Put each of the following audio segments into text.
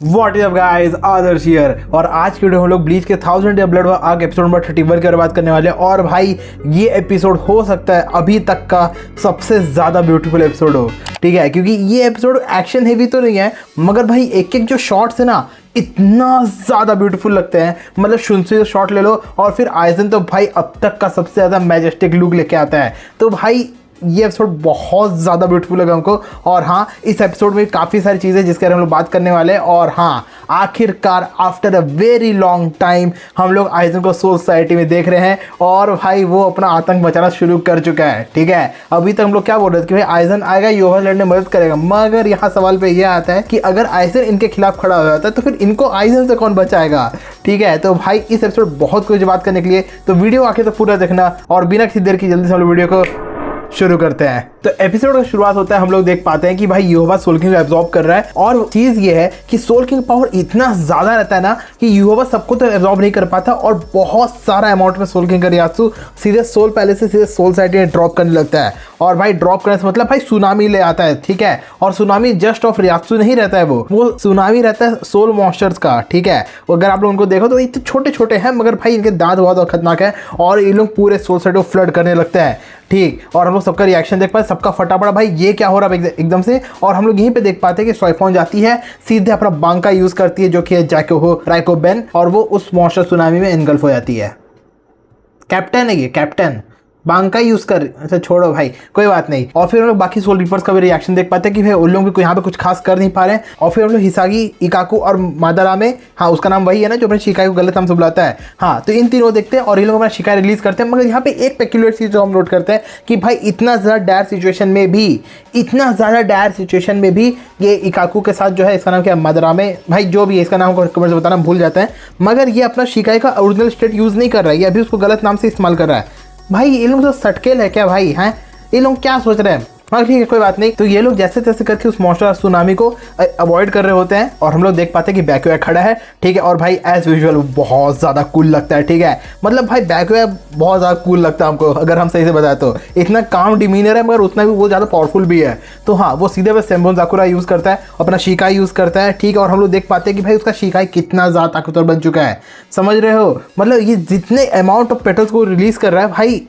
What is up guys, Adarsh here. और आज की वीडियो हम लोग ब्लीच के 1000 day blood arc episode number 31 के बारे में बात करने वाले हैं। और भाई ये एपिसोड हो सकता है अभी तक का सबसे ज़्यादा ब्यूटीफुल एपिसोड हो, ठीक है, क्योंकि ये एपिसोड एक्शन हेवी तो नहीं है, मगर भाई एक एक जो शॉट्स है ना इतना ज़्यादा ब्यूटीफुल लगते हैं। मतलब शुनसुई शॉट ले लो और फिर आइजन तो भाई अब तक का सबसे ज़्यादा मैजेस्टिक लुक लेके आता है। तो भाई ये एपिसोड बहुत ज़्यादा ब्यूटीफुल लगा हमको। और हाँ, इस एपिसोड में काफ़ी सारी चीज़ें जिसके बारे में हम लोग बात करने वाले हैं। और हाँ, आखिरकार after a very long time हम लोग आइजन को सोल सोसाइटी में देख रहे हैं और भाई वो अपना आतंक मचाना शुरू कर चुका है, ठीक है। अभी तक हम लोग क्या बोल रहे थे कि भाई आइजन आएगा, योवा लड़ने में मदद करेगा, मगर यहाँ सवाल पे यह आता है कि अगर आइजन इनके खिलाफ खड़ा हो जाता है तो फिर इनको आइजन से कौन बचाएगा, ठीक है। तो भाई इस एपिसोड बहुत कुछ बात करने के लिए, तो वीडियो आखिर तक पूरा देखना। और बिना किसी देर की जल्दी से हम लोग वीडियो को शुरू करते हैं। तो एपिसोड का शुरुआत होता है, हम लोग देख पाते हैं कि भाई योवा सोल किंग को एब्जॉर्ब कर रहा है। और चीज ये है कि सोल किंग पावर इतना ज्यादा रहता है ना कि योवा सबको तो एब्जॉर्ब नहीं कर पाता और बहुत सारा अमाउंट में सोल किंग का रियासु सीधे सोल पैलेस से सीधे सोल सोसाइटी में ड्रॉप करने लगता है। और भाई ड्रॉप करने से मतलब भाई सुनामी ले आता है, ठीक है। और सुनामी जस्ट ऑफ रियासु नहीं रहता है, वो सुनामी रहता है सोल मॉन्स्टर्स का, ठीक है। अगर आप लोग उनको देखो तो इतने छोटे छोटे हैं, मगर भाई इनके दांत बहुत खतरनाक है और ये लोग पूरे सोल सोसाइटी को फ्लड करने लगते हैं, ठीक। और हम लोग सबका रिएक्शन देख पाए, सबका फटाफट भाई ये क्या हो रहा है एकदम से। और हम लोग यहीं पे देख पाते हैं कि स्वाइफॉन जाती है, सीधे अपना बांका यूज करती है जो कि है जैको राइकोबेन, और वो उस मॉन्स्टर सुनामी में इनगल्फ हो जाती है। कैप्टन है ये, कैप्टन बांका यूज कर, अच्छा छोड़ो भाई, कोई बात नहीं। और फिर हम लोग बाकी सोल रीपर्स का भी रिएक्शन देख पाते हैं कि भाई उन लोग भी यहाँ पे कुछ खास कर नहीं पा रहे हैं। और फिर हम लोग हिसागी, इकाकू और मादारा में, हाँ उसका नाम वही है ना जो अपने शिकाई को गलत नाम से बुलाता है, हाँ, तो इन तीनों देखते हैं और ये लोग अपना शिकाई रिलीज करते हैं। मगर यहाँ पे एक पेक्यूलर चीज जो हम नोट करते हैं कि भाई इतना ज़्यादा डायर सिचुएशन में भी ये इकाकू के साथ जो है, इसका नाम क्या है, मादारा में, भाई जो भी है इसका नाम को कमेंट से बताना भूल जाते हैं, मगर ये अपना शिकाई का ओरिजिनल स्टेट यूज़ नहीं कर रहा है, ये अभी उसको गलत नाम से इस्तेमाल कर रहा है। भाई ये लोग तो सटकेल है क्या भाई, हैं ये लोग क्या सोच रहे हैं। हाँ ठीक है, कोई बात नहीं। तो ये लोग जैसे तैसे करके उस मॉन्स्टर सुनामी को अवॉइड कर रहे होते हैं और हम लोग देख पाते हैं कि बैक्यूआ खड़ा है, ठीक है। और भाई एज यूजुअल बहुत ज़्यादा कूल लगता है, ठीक है। मतलब भाई बैक्यूआ बहुत ज़्यादा कूल लगता है हमको, अगर हम सही से बताएं तो। इतना काम डिमीनर है मगर उतना भी वो ज़्यादा पावरफुल भी है। तो हाँ, वो सीधे बस सेम्बोन जाकुरा यूज़ करता है, अपना शिकाई यूज़ करता है, ठीक है। और हम लोग देख पाते हैं कि भाई उसका शिकाई कितना ज़्यादा ताकतवर बन चुका है, समझ रहे हो। मतलब ये जितने अमाउंट ऑफ पेटल्स को रिलीज़ कर रहा है भाई,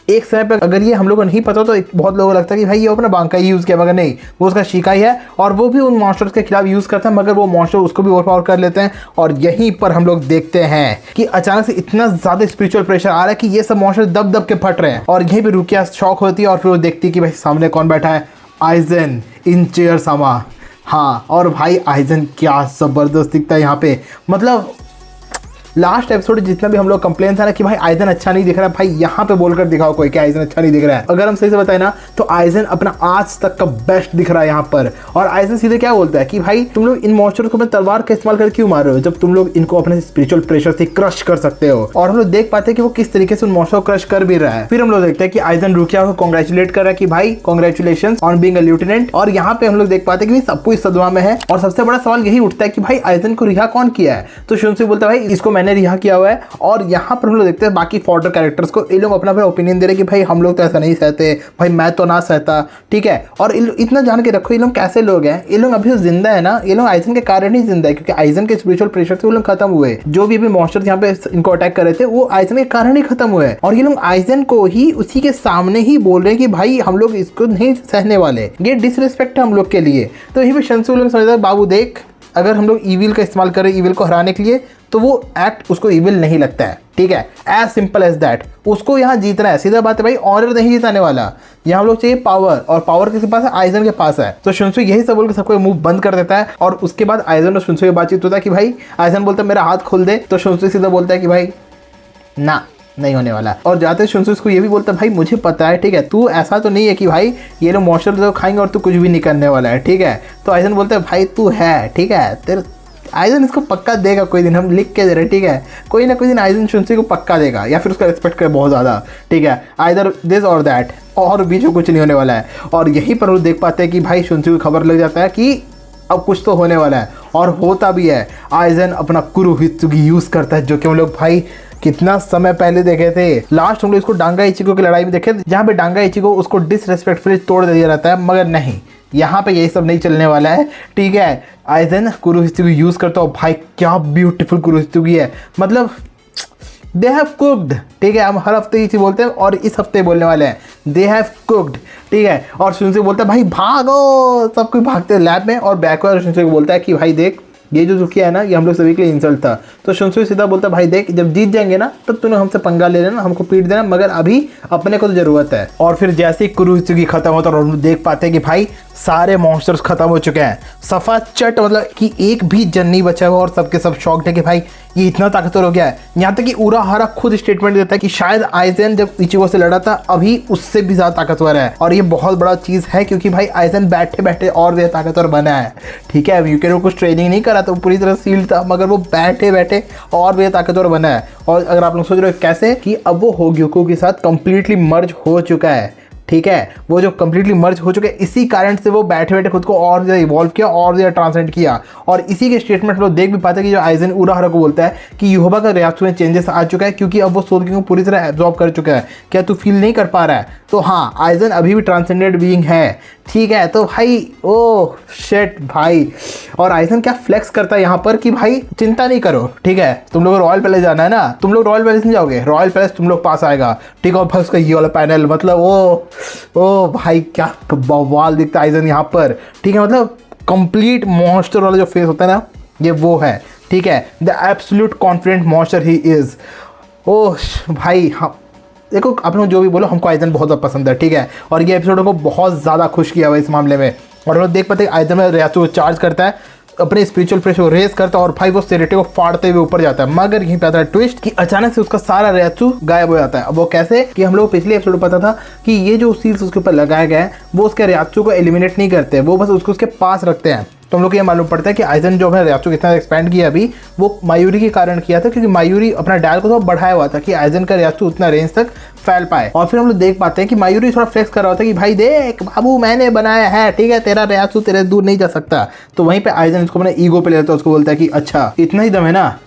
एक समय पर अगर ये हम लोगों को नहीं पता तो बहुत लोगों को लगता है कि भाई ये अपना बांका ही यूज़ किया, मगर नहीं, वो उसका शिकाई है और वो भी उन मॉन्स्टर्स के खिलाफ यूज़ करता है, मगर वो मॉन्स्टर उसको भी ओवरपावर कर लेते हैं। और यहीं पर हम लोग देखते हैं कि अचानक से इतना ज़्यादा स्पिरिचुअल प्रेशर आ रहा है कि ये सब मॉन्स्टर दब दब के फट रहे हैं। और यहीं पर रुकिया शॉक होती है और फिर वो देखती है कि भाई सामने कौन बैठा है, आइजन इन चेयर सामा। हाँ, और भाई आइजन क्या ज़बरदस्त दिखता है यहाँ पे। मतलब लास्ट एपिसोड जितना भी हम लोग कंप्लेन था ना कि भाई आइजन अच्छा नहीं दिख रहा है, भाई यहाँ पे बोलकर दिखाओ कोई कि आइजन अच्छा नहीं दिख रहा है। अगर हम सही से बताएं ना तो आइजन अपना आज तक का बेस्ट दिख रहा है यहाँ पर। और आइजन सीधे क्या बोलता है कि भाई तुम लोग इन मॉन्स्टर्स को अपने तलवार का इस्तेमाल कर क्यों मार रहे हो, जब तुम लोग इनको अपने स्पिरिचुअल प्रेशर से क्रश कर सकते हो। और हम लोग देख पाते हैं कि वो किस तरीके से उन मॉन्स्टर को क्रश कर भी रहा है। फिर हम लोग देखते हैं कि आइजन रुकिया को कॉन्ग्रेचुलेट कर रहा है कि भाई congratulation on being a lieutenant. और यहाँ पे हम लोग देख पाते हैं कि सब कुछ सदमा में है। और सबसे बड़ा सवाल यही उठता है कि भाई आइजन को रिहा कौन किया है। तो शुनसुई बोलता है भाई इसको मैंने रिहा किया हुआ है। और यहाँ पर हम लोग देखते हैं बाकी फॉर्डर कैरेक्टर्स को, ये लोग अपना अपना ओपिनियन दे रहे हैं कि भाई हम लोग तो ऐसा नहीं सहते, भाई मैं तो ना सहता, ठीक है। और इतना जान के रखो ये लोग कैसे लोग हैं, ये लोग अभी जिंदा है ना, ये लोग आइजन के कारण ही जिंदा है, क्योंकि आइजन के स्पिरिचुअल प्रेशर से वो लोग खत्म हुए। जो भी मॉन्स्टर यहाँ पे इनको अटैक कर रहे थे वो आइजन के कारण ही खत्म हुए। और ये लोग आइजन को ही उसी के सामने ही बोल रहे हैं कि भाई हम लोग इसको नहीं सहने वाले, ये डिसरिस्पेक्ट है हम लोग के लिए। तो यही पे शुनसुई लोग समझता है बाबू देख, अगर हम लोग ईविल का इस्तेमाल करें ईविल को हराने के लिए तो वो एक्ट उसको ईविल नहीं लगता है, ठीक है। एज सिंपल एज दैट, उसको यहाँ जीतना है, सीधा बात है भाई, ऑनर नहीं जिताने वाला। यहाँ लोग चाहिए पावर, और पावर किसके पास है, आइजन के पास है। तो शुनसुई यही सब बोल के सबको मुंह बंद कर देता है। और उसके बाद आइजन और शुनसुई की बातचीत होता है कि भाई आइजन बोलता है मेरा हाथ खोल दे, तो शुनसुई सीधा बोलता है कि भाई ना, नहीं होने वाला। और जाते शुनसुई इसको ये भी बोलता है भाई मुझे पता है, ठीक है, तू ऐसा तो नहीं है कि भाई ये लोग मॉन्स्टर तो खाएंगे और तू कुछ भी नहीं करने वाला है, ठीक है। तो आइजन बोलता है भाई तू है, ठीक है, तेरे आइजन इसको पक्का देगा कोई दिन, हम लिख के दे रहे, ठीक है। कोई ना कोई दिन आइजन शुनसुई को पक्का देगा या फिर उसका रिस्पेक्ट करे बहुत ज़्यादा, ठीक है। आइदर दिस और दैट, और बीच में कुछ नहीं होने वाला है। और यहीं पर हम देख पाते हैं कि भाई शुनसुई को खबर लग जाता है कि अब कुछ तो होने वाला है, और होता भी है। आइजन अपना कुरुहित्सुगी यूज़ करता है, जो कि हम लोग भाई कितना समय पहले देखे थे। लास्ट हम लोग इसको डांगा इचिको की लड़ाई में देखे, जहाँ पे डांगा इचिको उसको डिसरेस्पेक्टफुली तोड़ दिया जाता है, मगर नहीं, यहाँ पे यही सब नहीं चलने वाला है, ठीक है। आइजन कुरोहित्सुगी यूज़ करता हो, भाई क्या ब्यूटीफुल कुरोहित्सुगी है, मतलब दे हैव कुक्ड, ठीक है। हम हर हफ्ते इसी बोलते हैं और इस हफ्ते बोलने वाले हैं दे हैव कुक्ड, ठीक है। और शुनसुई बोलता है भाई भागो, सब कोई भागते हैं लैब में, और बैकवर्ड शुनसुई को बोलता है कि भाई देख ये जो किया है ना ये हम लोग सभी के लिए इंसल्ट था। तो शुनसुई सीधा बोलता है भाई देख जब जीत जाएंगे ना तब तूने हमसे पंगा ले लेना, हमको पीट देना, मगर अभी अपने को तो ज़रूरत है। और फिर जैसे ही कुरोहित्सुगी खत्म होता है और हम लोग देख पाते हैं कि भाई सारे मॉन्स्टर्स खत्म हो चुके हैं, सफा चट, मतलब कि एक भी जन नहीं बचा हुआ और सबके सब शॉक्ड है कि भाई ये इतना ताकतवर हो गया है। यहाँ तक कि उराहारा खुद स्टेटमेंट देता है कि शायद आइजन जब इचिगो से लड़ा था अभी उससे भी ज़्यादा ताकतवर है, और ये बहुत बड़ा चीज़ है क्योंकि भाई आइजन बैठे बैठे और भी ताकतवर बना है, ठीक है। यूकेरो कुछ ट्रेनिंग नहीं करा तो पूरी तरह सील्ड था, मगर वो बैठे बैठे और भी ताकतवर बना है। और अगर आप लोग सोच रहे हो कैसे, कि अब वो होग्योकू के साथ कंप्लीटली मर्ज हो चुका है, ठीक है। वो जो कंप्लीटली मर्ज हो चुके हैं इसी कारण से वो बैठे बैठे खुद को और ज़्यादा इवॉल्व किया और ज़्यादा ट्रांसलेट किया। और इसी के स्टेटमेंट में देख भी पाते हैं कि जो आइजन उराहारा को बोलता है कि योहोबा का रियात्सु में चेंजेस आ चुका है क्योंकि अब वो सोल किंग को पूरी तरह एब्जॉर्ब कर चुका है। क्या तू फील नहीं कर पा रहा है? तो हाँ, आइजन अभी भी ट्रांसेंडेंट बीइंग है, ठीक है। तो भाई ओह शिट भाई, और आइजन क्या फ्लेक्स करता है यहाँ पर कि भाई चिंता नहीं करो, ठीक है। तुम लोग रॉयल पैलेस जाना है ना, तुम लोग रॉयल पैलेस नहीं जाओगे, रॉयल पैलेस तुम लोग पास आएगा, ठीक है। और भाई उसका ये वाला पैनल, मतलब ओ भाई क्या बवाल दिखता है आइजन यहाँ पर, ठीक है। मतलब कंप्लीट मॉन्स्टर वाला जो फेस होता है ना ये वो है, ठीक है। The absolute confident monster he is. Oh भाई हाँ, देखो आप लोग जो भी बोलो हमको आइजन बहुत ज़्यादा पसंद है, ठीक है। और ये एपिसोड को बहुत ज़्यादा खुश किया हुआ इस मामले में। और हम लोग देख पाते हैं आइजन में रियात्सु को चार्ज करता है, अपने स्पिरिचुअल प्रेशर को रेस करता है और भाई वो सेरेटे को फाड़ते हुए ऊपर जाता है। मगर यहीं पे आता है ट्विस्ट कि अचानक से उसका सारा रियात्सु गायब हो जाता है। अब वो कैसे, कि हम लोग पिछले एपिसोड में पता था कि ये जो सील्स उसके ऊपर लगाए गए हैं वो उसके रियात्सु को एलिमिनेट नहीं करते, वो बस उसको उसके पास रखते हैं। तो हम लोग को ये मालूम पड़ता है कि आइजन जो है रियात्सु कितना एक्सपैंड किया अभी वो मायूरी के कारण किया था, क्योंकि मायूरी अपना डायल को तो बढ़ाया हुआ था कि आइजन का रियात्सु उतना रेंज तक फैल पाए। और फिर हम लोग देख पाते हैं कि मायूरी थोड़ा फ्लेक्स कर रहा होता है कि भाई देख बाबू मैंने बनाया है, ठीक है, तेरा रियात्सु तेरे दूर नहीं जा सकता। तो वहीं पे आइजन इसको अपने ईगो पे लेता है, उसको बोलता है कि अच्छा इतना ही दम है ना,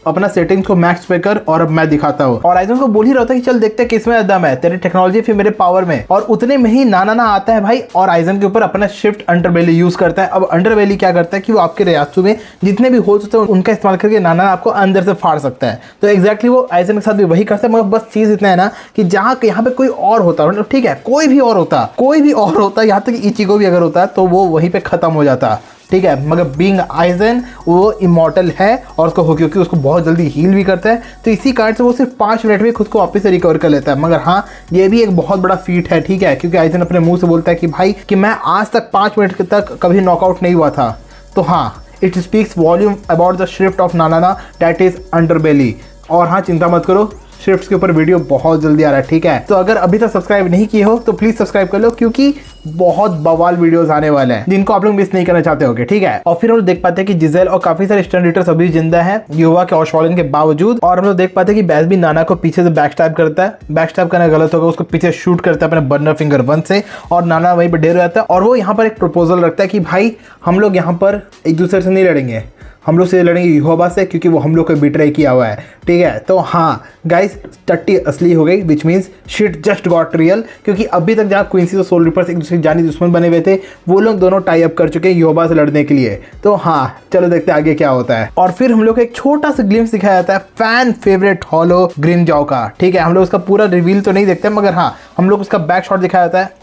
अपना सेटिंग्स को मैक्स पे कर और अब मैं दिखाता हूँ। और आइजन को बोल ही रहा था कि चल देखते हैं किसमें दम है, तेरी टेक्नोलॉजी फिर मेरे पावर में। और उतने में ही नाना आता है भाई और आइजन के ऊपर अपना शिफ्ट अंडरबेली यूज करता है। अब अंडरबेली क्या करता है कि वो आपके रियात्सु में जितने भी होल्स होते हैं उनका इस्तेमाल करके नाना आपको अंदर से फाड़ सकता है। तो एग्जैक्टली वो आइजन के साथ भी वही करता है, मगर बस चीज इतना है ना कि जहाँ यहाँ पे कोई और होता, मतलब ठीक है कोई भी और होता, यहाँ तक इचिगो भी अगर होता है तो वो वहीं पे खत्म हो जाता, ठीक है। मगर बीइंग आइजन वो इमॉर्टल है और उसको हो क्योंकि उसको बहुत जल्दी हील भी करता है, तो इसी कारण से वो सिर्फ 5 मिनट में खुद को वापस से रिकवर कर लेता है। मगर हाँ ये भी एक बहुत बड़ा फीट है, ठीक है, क्योंकि आइजन अपने मुंह से बोलता है कि भाई कि मैं आज तक 5 मिनट तक कभी नॉकआउट नहीं हुआ था। तो हाँ, it speaks volume about the shift of Nana that is underbelly. और हाँ चिंता मत करो, शिफ्ट्स के ऊपर वीडियो बहुत जल्दी आ रहा है, ठीक है। तो अगर अभी तक सब्सक्राइब नहीं किए हो तो प्लीज सब्सक्राइब कर लो, क्योंकि बहुत बवाल वीडियोस आने वाले हैं जिनको आप लोग मिस नहीं करना चाहते होगे, ठीक है। और फिर हम लोग देख पाते हैं कि जिजेल और काफी सारे स्टन रीडर्स अभी जिंदा हैं युवा के ऑशवालन के बावजूद। और हम लोग देख पाते हैं कि बैस भी नाना को पीछे से बैकस्टैब करता है। बैकस्टैब करना गलत होगा, उसको पीछे शूट करता है अपने बर्नर फिंगर 1 से, और नाना वहीं पर ढेर रहता है। और वो यहाँ पर एक प्रपोजल रखता है कि भाई हम लोग यहाँ पर एक दूसरे से नहीं लड़ेंगे, हम लोग से लड़ेंगे यहोवा से, क्योंकि वो हम लोग को बिट्रे किया हुआ है, ठीक है। तो हाँ गाइस टट्टी असली हो गई, which means shit just got real, क्योंकि अभी तक जहाँ क्वींसी और सोल रिपर्स एक दूसरे जानी दुश्मन बने हुए थे वो लोग दोनों टाई अप कर चुके हैं यहोवा से लड़ने के लिए। तो हाँ चलो देखते हैं आगे क्या होता है। और फिर हम लोग को एक छोटा सा ग्लिम्स दिखाया जाता है फैन फेवरेट हॉलो ग्रिमजाओ का, ठीक है। हम लोग उसका पूरा रिवील तो नहीं देखते मगर हाँ हम लोग उसका बैक शॉट दिखाया जाता है,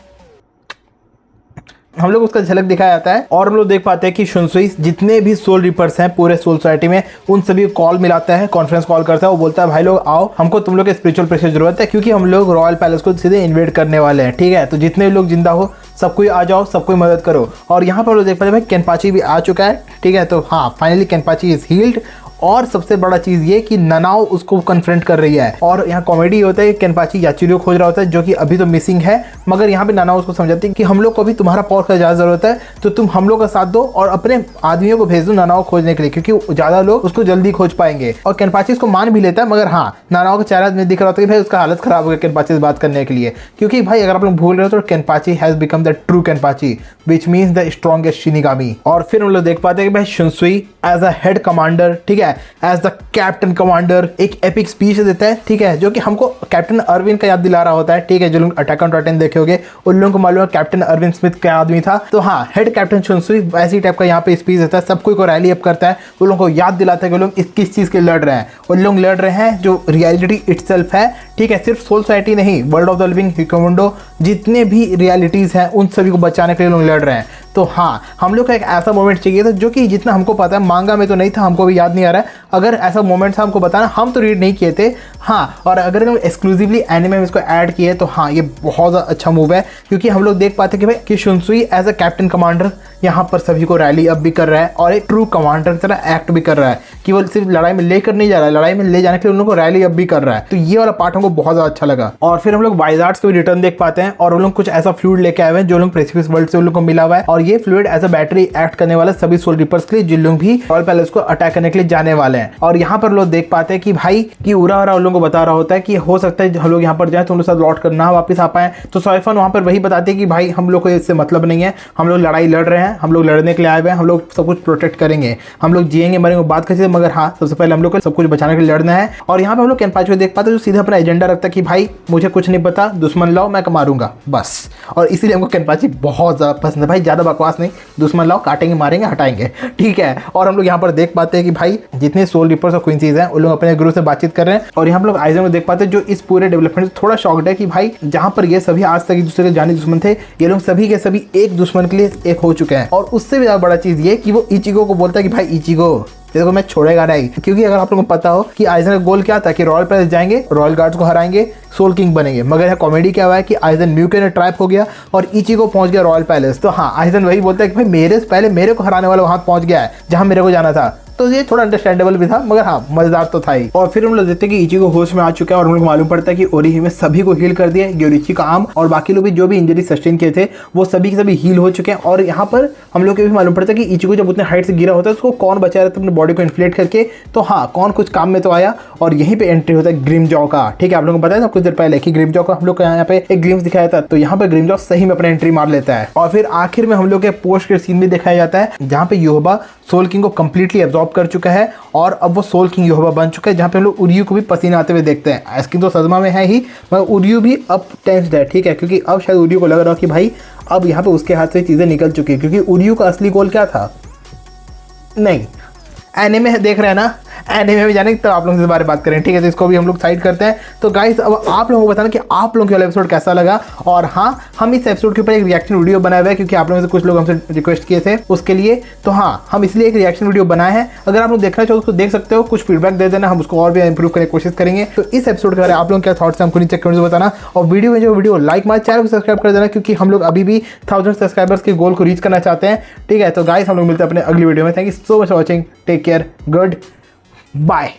हम लोग उसका झलक दिखाया जाता है। और हम लोग देख पाते हैं कि शुनसुई जितने भी सोल रिपर्स हैं पूरे सोल सोसाइटी में उन सभी को कॉल मिलाता है, कॉन्फ्रेंस कॉल करता है। वो बोलता है भाई लोग आओ, हमको तुम लोग के स्पिरिचुअल प्रेशर जरूरत है, क्योंकि हम लोग रॉयल पैलेस को सीधे इन्वेड करने वाले हैं, ठीक है। तो जितने भी लोग जिंदा हो सब कोई आ जाओ, सब कोई मदद करो। और यहाँ पर लोग देख पाते हैं भाई केनपाची भी आ चुका है, ठीक है। तो हाँ फाइनली केनपाची इज हील्ड। और सबसे बड़ा चीज़ ये कि ननाओ उसको कन्फ्रंट कर रही है। और यहाँ कॉमेडी होता है कि केनपाची याचिरो खोज रहा होता है जो कि अभी तो मिसिंग है, मगर यहाँ पे ननाओ उसको समझाती है कि हम लोग को अभी तुम्हारा पावर का ज़्यादा ज़रूरत है, तो तुम हम लोग का साथ दो और अपने आदमियों को भेज दो ननाओ खोजने के लिए, क्योंकि ज़्यादा लोग उसको जल्दी खोज पाएंगे। और केनपाची इसको मान भी लेता है, मगर हाँ ननाओ का चेहरा में दिख रहा होता है कि भाई उसका हालत ख़राब हो गया केनपाची से बात करने के लिए, क्योंकि भाई अगर आप लोग भूल रहे हो तो Kenpachi has become the true Kenpachi which means the strongest shinigami. और फिर हम लोग देख पाते हैं कि भाई Shunsui as a head commander, ठीक है, एज द कैप्टन कमांडर एक एपिक स्पीच देता है, ठीक है, जो कि हमको कैप्टन अरविंद का याद दिला रहा होता है, ठीक है, जो लोग अटैक ऑन टाइटन देखे देखे होंगे उन लोगों को मालूम है कैप्टन अरविंद स्मिथ क्या आदमी था। तो हाँ, हेड कैप्टन शुनसुई ऐसी टाइप का यहाँ पे स्पीच देता है, सब कोई को रैली अप करता है, उन लोगों को याद दिलाता है कि लोग किस चीज़ के लड़ रहे हैं। उन लोग लड़ रहे हैं जो रियलिटी इटसेल्फ है, ठीक है, सिर्फ सोल सोसाइटी नहीं, world of the living, humanity, जितने भी रियलिटीज़ हैं उन सभी को बचाने के लिए लोग लड़ रहे हैं। तो हाँ, हम लोग का एक ऐसा मोमेंट चाहिए था जो कि जितना हमको पता है मांगा में तो नहीं था, हमको भी याद नहीं आ रहा है, अगर ऐसा मोमेंट था हमको बताना, हम तो रीड नहीं किए थे। हाँ, और अगर हम एक्सक्लूसिवली एनिमे में इसको ऐड किए तो हाँ, ये बहुत अच्छा मूव है, क्योंकि हम लोग देख पाते कि भाई कि शुनसुई एज अ कैप्टन कमांडर यहाँ पर सभी को रैली अप भी कर रहा है और एक ट्रू कमांडर की तरह एक्ट भी कर रहा है, कि वो सिर्फ लड़ाई में लेकर नहीं जा रहा है, लड़ाई में ले जाने के लिए उन लोगों को रैली अप भी कर रहा है। तो ये वाला पार्ट हमको बहुत ज़्यादा अच्छा लगा। और फिर हम लोग वाइजार्ड्स के भी रिटर्न देख पाते हैं और वो लोग कुछ ऐसा फ्लूइड लेके आए हुए हैं जो लोग प्रेसिफिस वर्ल्ड से उन लोग को मिला हुआ है, और ये fluid as a battery act करने वाला सभी सोल रिपर्स के लिए जिन लोग भी रॉयल पैलेस को अटैक करने के लिए जाने वाले हैं। और यहाँ पर लोग देख पाते हैं कि भाई कि उरा उन लोगों को बता रहा होता है कि हो सकता है हम लोग यहाँ पर जाए तो उन लोग साथ लौट कर ना वापस आ पाए। तो सॉइफन वहाँ पर वही बताते हैं कि भाई हम लोग को इससे मतलब नहीं है, हम लोग लड़ाई लड़ रहे हैं, हम लोग लड़ने के लिए आए हुए हैं, हम लोग सब कुछ प्रोटेक्ट करेंगे, हम लोग जिएंगे मरेंगे बात कर, मगर हाँ सबसे पहले हम लोग को सब कुछ बचाने के लिए लड़ना है। और यहाँ पे हम लोग केनपाची को देख पाते हैं जो सीधा अपना एजेंडा रखता है कि भाई मुझे कुछ नहीं पता, दुश्मन लाओ मैं मारूंगा बस। और इसीलिए हमको केनपाची बहुत ज़्यादा पसंद है भाई, ज़्यादा बकवास नहीं, दुश्मन लाओ, काटेंगे मारेंगे हटाएंगे, ठीक है। और हम लोग यहाँ पर देख पाते हैं कि भाई जितने सोल रिपर्स और क्वींसीज हैं उन लोग अपने गुरु से बातचीत कर रहे हैं। और यहाँ पर लोग आइजन को देख पाते हैं जो इस पूरे डेवलपमेंट से थोड़ा शॉक्ड है कि भाई जहाँ पर ये सभी आज तक एक दूसरे के जानी दुश्मन थे, ये लोग सभी के सभी एक दुश्मन के लिए एक हो चुके हैं। और उससे भी ज़्यादा बड़ा चीज़ ये कि वो इचिगो को बोलता है कि भाई इचिगो देखो मैं छोड़ेगा नहीं, क्योंकि अगर आप लोगों को पता हो कि आइजन का गोल क्या था कि रॉयल पैलेस जाएंगे, रॉयल गार्ड्स को हराएंगे, सोल किंग बनेंगे। मगर यह कॉमेडी क्या हुआ है कि आइजन म्यूके ने ट्रैप हो गया और इचिगो पहुंच गया रॉयल पैलेस। तो हाँ, आइजन वही बोलता है कि भाई मेरे से पहले मेरे को हराने वाला वहां पहुंच गया है जहां मेरे को जाना था। तो ये थोड़ा अंडरस्टैंडेबल भी था, मगर हाँ मजेदार तो था ही। और फिर हम लोग देखते हैं कि इचिगो होश में आ चुका है और हम लोग मालूम पड़ता है कि ओरिही में सभी को हील कर दिया, योरिची का आम और बाकी लोग भी जो भी इंजरी सस्टेन किए थे वो सभी के सभी हील हो चुके हैं। और यहाँ पर हम लोग को भी मालूम पड़ता है कि इचिगो जब उतने हाइट से गिरा होता है उसको कौन बचा रहा था अपने बॉडी को इन्फ्लेट करके। तो हाँ, कौन कुछ काम में तो आया। और यहीं पे एंट्री होता है ग्रिमजॉ का, ठीक है। आप लोगों को बताया था कुछ देर पहले कि ग्रिमजॉ को हम लोग को यहाँ पे एक ग्लिम्स दिखाया था, तो यहाँ पे ग्रिमजॉ सही में अपना एंट्री मार लेता है। और फिर आखिर में हम लोग के पोस्ट के सीन भी दिखाया जाता है जहाँ पे योहबा सोल किंग को कंप्लीटली एब्जॉर्ब कर चुका है और अब वो सोल किंग योहबा बन चुका है, जहाँ पे हम लोग उरियू को भी पसीना आते हुए देखते हैं। एस्किन तो सदमा में है ही, मगर उरियू भी अब टेंस्ड है, ठीक है, क्योंकि अब शायद उरियू को लग रहा हो कि भाई अब यहाँ पे उसके हाथ से चीज़ें निकल चुकी है। क्योंकि उरियू का असली गोल क्या था, नहीं एनिमे देख रहे हैं ना, एनिमे में जाने तो आप लोगों से इस बारे में बात करें, ठीक है। तो इसको भी हम लोग साइड करते हैं। तो गाइस अब आप लोगों को बताना कि आप लोगों के वाला एपिसोड कैसा लगा। और हाँ, हम इस एपिसोड के ऊपर एक रिएक्शन वीडियो बनाए हुए हैं क्योंकि आप लोगों से कुछ लोग हमसे रिक्वेस्ट किए थे उसके लिए। तो हाँ, हम इसलिए एक रिएक्शन वीडियो बनाए हैं, अगर आप लोग देखना चाहो उसको देख सकते हो, कुछ फीडबैक दे देना, हम उसको और भी इंप्रूव करने की कोशिश करेंगे। तो इस एपिसोड के बारे में आप लोग क्या थॉट्स हैं हमको नीचे कमेंट्स में बताना। और वीडियो में जो वीडियो लाइक मार, चैनल को सब्सक्राइब कर देना क्योंकि हम लोग अभी भी 1000 सब्सक्राइबर्स के गोल को रीच करना चाहते हैं, ठीक है। तो गाइस हम लोग मिलते हैं अपने अगली वीडियो में। Thank you so much for watching, take care, good bye.